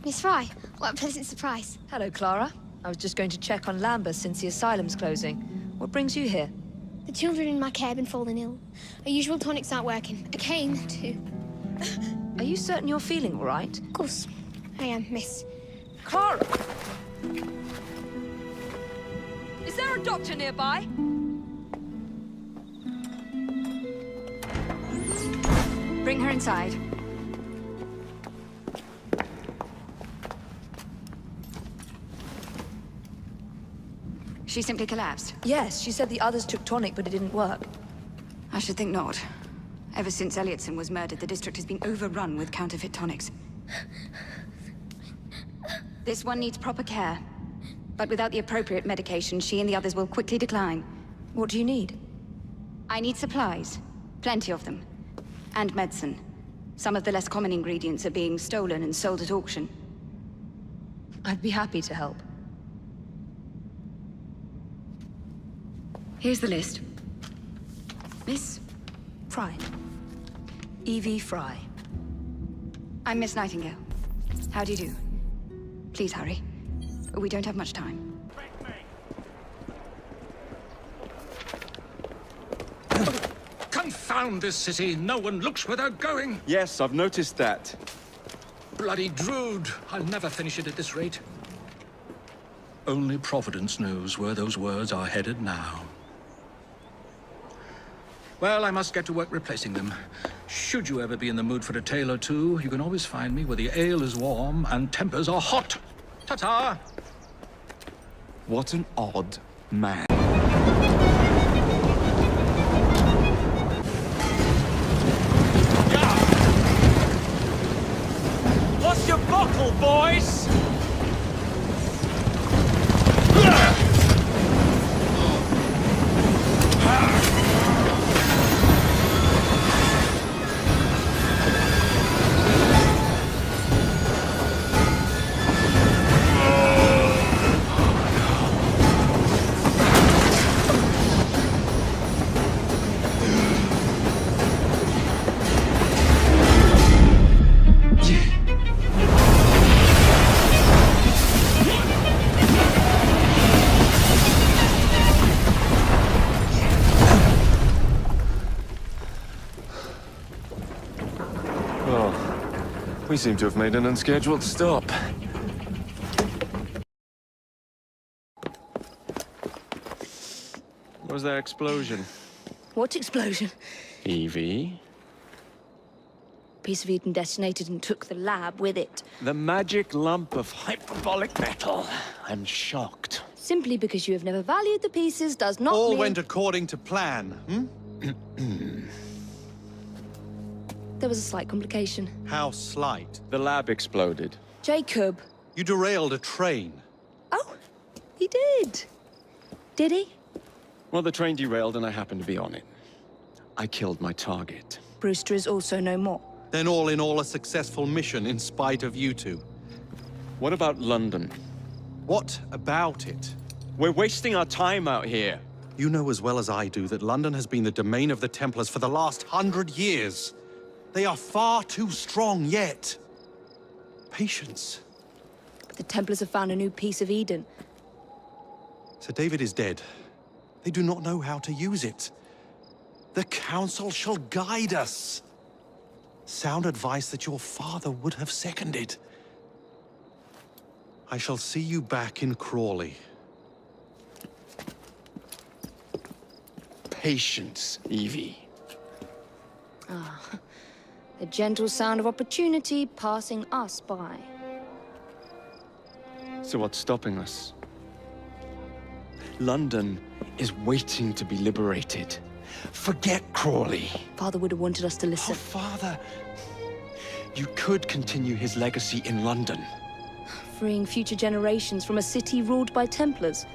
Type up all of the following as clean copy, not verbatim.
Miss Frye, what a pleasant surprise. Hello, Clara. I was just going to check on Lambeth since the asylum's closing. What brings you here? The children in my care have been falling ill. Our usual tonics aren't working. I came to... Are you certain you're feeling all right? Of course, I am, miss. Clara! Is there a doctor nearby? Bring her inside. She simply collapsed. Yes, she said the others took tonic, but it didn't work. I should think not. Ever since Elliotson was murdered, the district has been overrun with counterfeit tonics. This one needs proper care. But without the appropriate medication, she and the others will quickly decline. What do you need? I need supplies. Plenty of them. And medicine. Some of the less common ingredients are being stolen and sold at auction. I'd be happy to help. Here's the list. Miss? Frye. Evie Frye. I'm Miss Nightingale. How do you do? Please hurry. We don't have much time. Confound this city! No one looks where they're going! Yes, I've noticed that. Bloody Drood! I'll never finish it at this rate. Only Providence knows where those words are headed now. Well, I must get to work replacing them. Should you ever be in the mood for a tale or two, you can always find me where the ale is warm and tempers are hot. Ta-ta! What an odd man. What's your bottle, boys? We seem to have made an unscheduled stop. What was that explosion? What explosion? Evie? Piece of Eden detonated and took the lab with it. The magic lump of hyperbolic metal. I'm shocked. Simply because you have never valued the pieces does not All mean... went according to plan, There was a slight complication. How slight. The lab exploded. Jacob. You derailed a train. Oh, he did. Did he? Well, the train derailed and I happened to be on it. I killed my target. Brewster is also no more. Then all in all a successful mission in spite of you two. What about London? What about it? We're wasting our time out here. You know as well as I do that London has been the domain of the Templars for the last 100 years. They are far too strong yet. Patience. But the Templars have found a new piece of Eden. Sir David is dead. They do not know how to use it. The Council shall guide us. Sound advice that your father would have seconded. I shall see you back in Crawley. Patience, Evie. The gentle sound of opportunity passing us by. So what's stopping us? London is waiting to be liberated. Forget Crawley. Father would have wanted us to Oh, listen. Father, you could continue his legacy in London. Freeing future generations from a city ruled by Templars.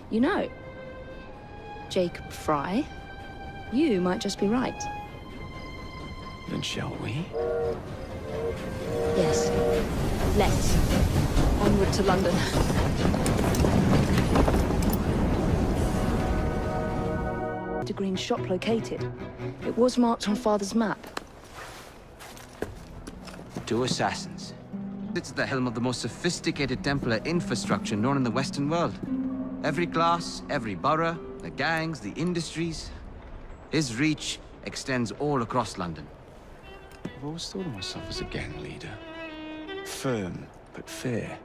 You know, Jacob Frye, you might just be right. Then shall we? Yes. Let's. Onward to London. The green shop located. It was marked on Father's map. 2 assassins. It's at the helm of the most sophisticated Templar infrastructure known in the Western world. Every class, every borough, the gangs, the industries. His reach extends all across London. I've always thought of myself as a gang leader. Firm, but fair.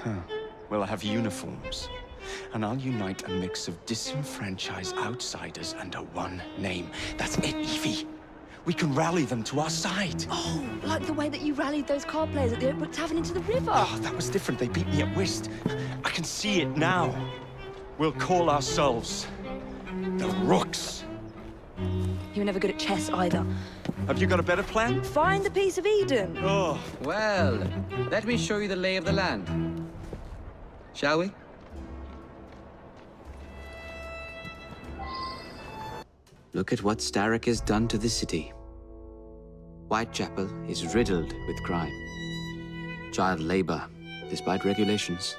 Huh. Well, I have uniforms. And I'll unite a mix of disenfranchised outsiders under one name. That's it, Evie. We can rally them to our side. Oh, like the way that you rallied those card players at the Oakbrook Tavern into the river. Oh, that was different. They beat me at whist. I can see it now. We'll call ourselves the Rooks. You were never good at chess either. Have you got a better plan? Find the piece of Eden. Oh, Well, let me show you the lay of the land. Shall we? Look at what Starrick has done to the city. Whitechapel is riddled with crime. Child labor, despite regulations.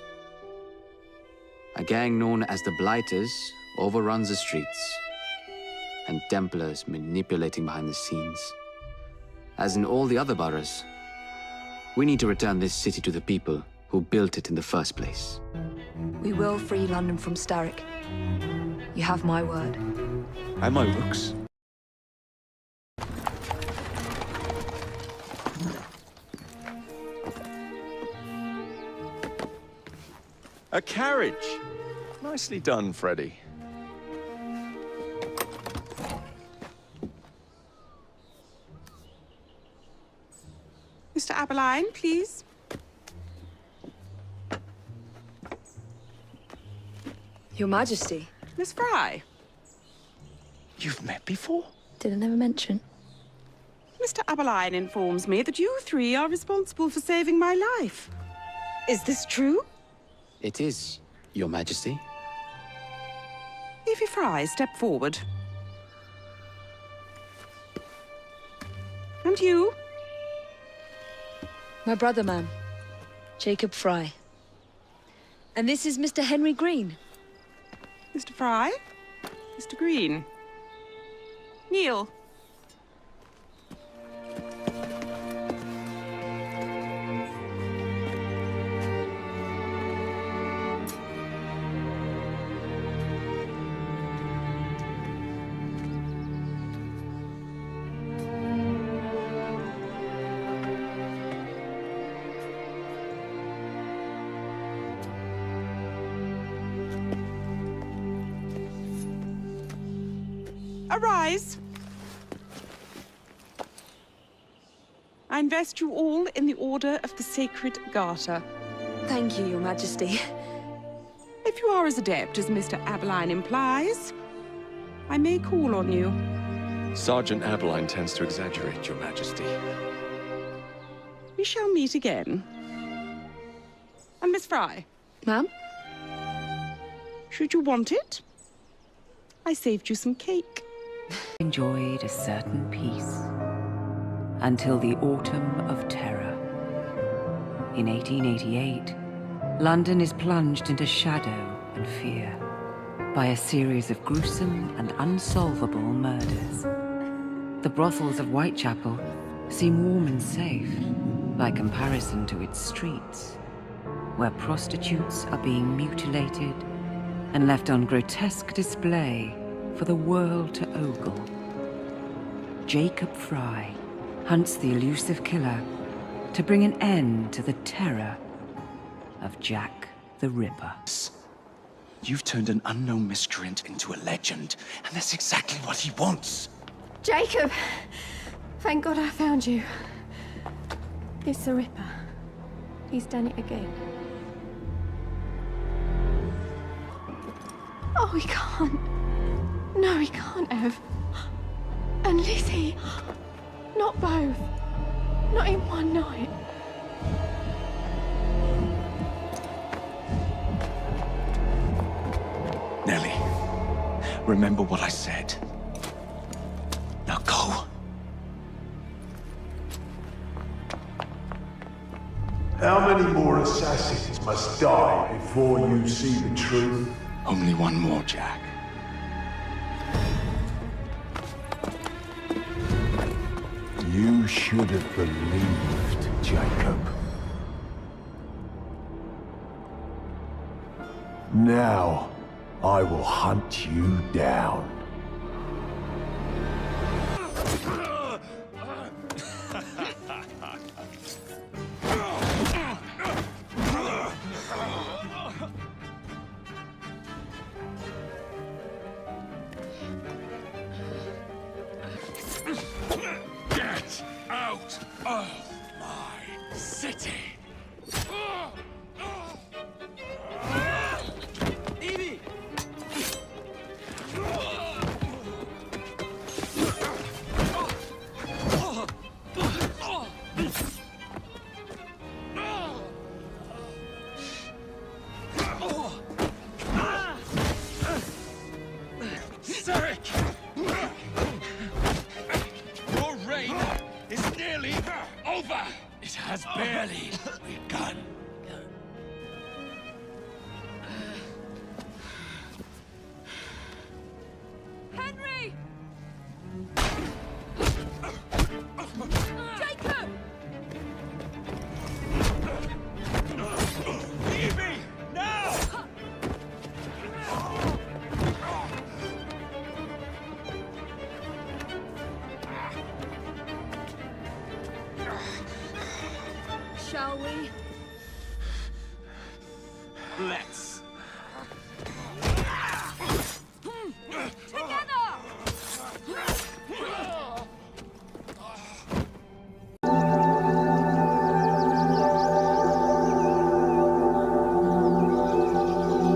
A gang known as the Blighters overruns the streets, and Templars manipulating behind the scenes. As in all the other boroughs, we need to return this city to the people who built it in the first place. We will free London from Starrick. You have my word. and my Rooks. A carriage! Nicely done, Freddy. Mr. Aberline, please. Your Majesty. Miss Frye. You've met before? Did I never mention? Mr. Aberline informs me that you three are responsible for saving my life. Is this true? It is, Your Majesty. Evie Frye, step forward. And you? My brother, ma'am. Jacob Frye. And this is Mr. Henry Green. Mr. Frye? Mr. Green? Kneel. Arise. I invest you all in the Order of the Sacred Garter. Thank you, Your Majesty. If you are as adept as Mr. Aberline implies, I may call on you. Sergeant Aberline tends to exaggerate, Your Majesty. We shall meet again. And Miss Frye, Ma'am? should you want it, I saved you some cake. Enjoyed a certain peace until the Autumn of Terror. In 1888, London is plunged into shadow and fear by a series of gruesome and unsolvable murders. The brothels of Whitechapel seem warm and safe by comparison to its streets, where prostitutes are being mutilated and left on grotesque display for the world to ogle. Jacob Frye hunts the elusive killer to bring an end to the terror of Jack the Ripper. You've turned an unknown miscreant into a legend, and that's exactly what he wants. Jacob! Thank God I found you. It's the Ripper. He's done it again. Oh, he can't. No, he can't have. And Lizzie. Not both. Not in one night. Nellie, remember what I said. Now go. How many more assassins must die before you see the truth? Only one more, Jack. You should have believed, Jacob. Now, I will hunt you down.